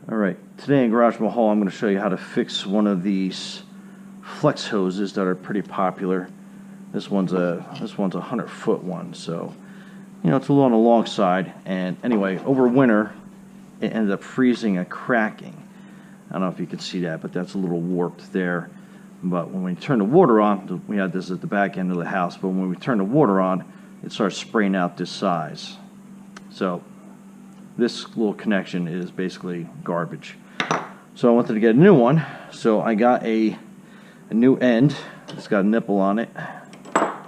Alright, today in Garage Mahal I'm going to show you how to fix one of these flex hoses that are pretty popular. This one's a 100-foot one, so you know it's a little on the long side. And anyway, over winter it ended up freezing and cracking. I don't know if you can see that, but that's a little warped there. But when we turn the water on, we had this at the back end of the house, but when we turn the water on, it starts spraying out this size. So this little connection is basically garbage. So I wanted to get a new one, so I got a new end. It's got a nipple on it,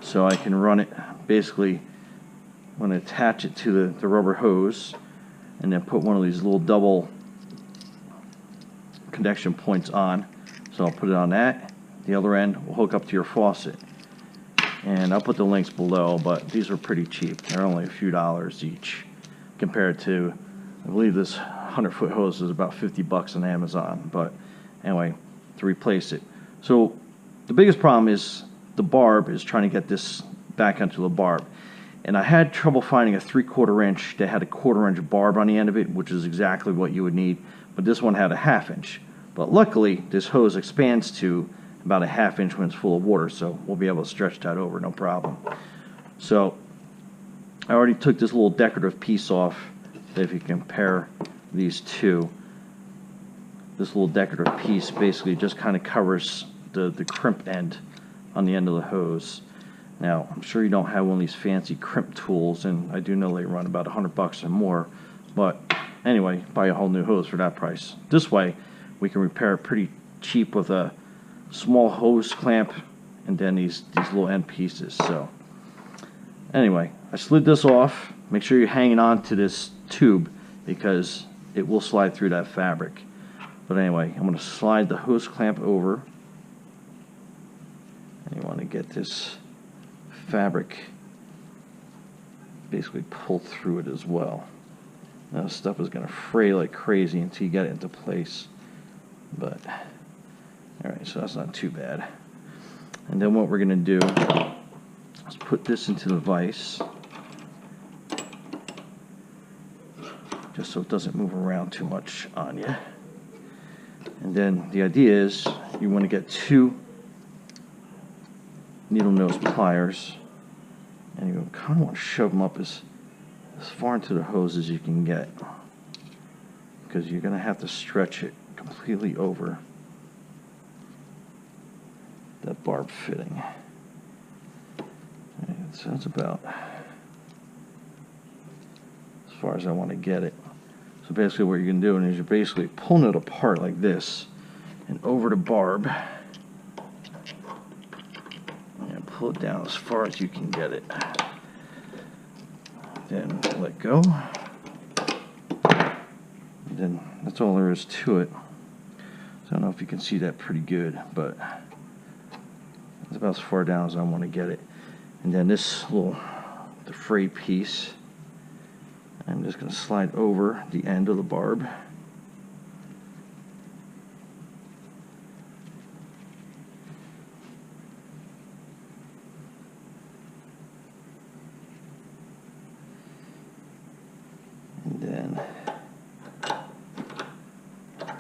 so I can run it. Basically, I'm going to attach it to the rubber hose and then put one of these little double connection points on. So I'll put it on that. The other end will hook up to your faucet. And I'll put the links below, but these are pretty cheap. They're only a few dollars each compared to, I believe this 100-foot hose is about $50 on Amazon. But anyway, to replace it. So the biggest problem is the barb is trying to get this back onto the barb. And I had trouble finding a 3/4 inch that had a 1/4 inch barb on the end of it, which is exactly what you would need. But this one had a 1/2 inch. But luckily, this hose expands to about a 1/2 inch when it's full of water, so we'll be able to stretch that over, no problem. So I already took this little decorative piece off. If you compare these two, this little decorative piece basically just kind of covers the crimp end on the end of the hose. Now, I'm sure you don't have one of these fancy crimp tools, and I do know they run about $100 or more, but anyway, buy a whole new hose for that price. This way, we can repair it pretty cheap with a small hose clamp and then these little end pieces. So anyway, I slid this off. Make sure you're hanging on to this tube because it will slide through that fabric. But anyway, I'm going to slide the hose clamp over, and you want to get this fabric basically pulled through it as well. Now this stuff is going to fray like crazy until you get it into place. But alright, so that's not too bad. And then what we're going to do is put this into the vise, just so it doesn't move around too much on you. And then the idea is you want to get 2 needle nose pliers, and you kind of want to shove them up as far into the hose as you can get, because you're going to have to stretch it completely over that barb fitting. And so that's about as far as I want to get it. So basically what you're going to do is you're basically pulling it apart like this and over the barb and pull it down as far as you can get it. Then let go. And then that's all there is to it. So I don't know if you can see that pretty good, but it's about as far down as I want to get it. And then this little, the frayed piece, I'm just going to slide over the end of the barb. And then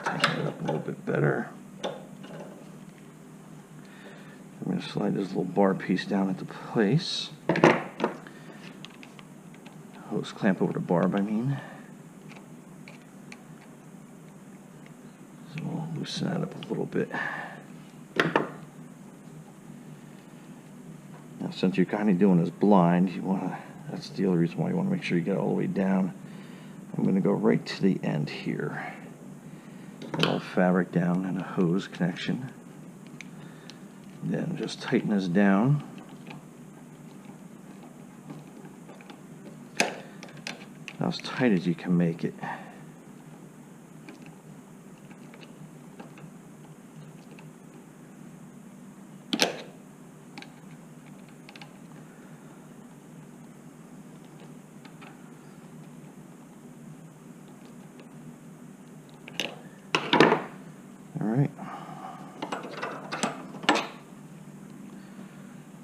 tighten it up a little bit better. I'm going to slide this little barb piece down into place. Hose clamp over the barb, I mean. So we'll loosen that up a little bit. Now, since you're kind of doing this blind, you want to, that's the other reason why you want to make sure you get it all the way down. I'm going to go right to the end here. Put all the fabric down and a hose connection. Then just tighten this down. As tight as you can make it. All right.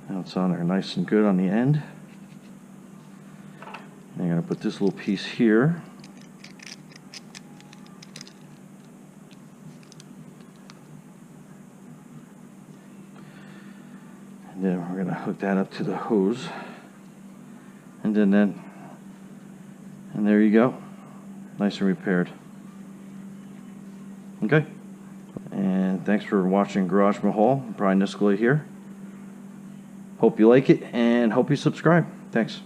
Now it's on there nice and good on the end. I'm going to put this little piece here And then we're gonna hook that up to the hose. And then and there you go. Nice and repaired. Okay. And thanks for watching Garage Mahal. Brian Niskola here. Hope you like it and hope you subscribe. Thanks.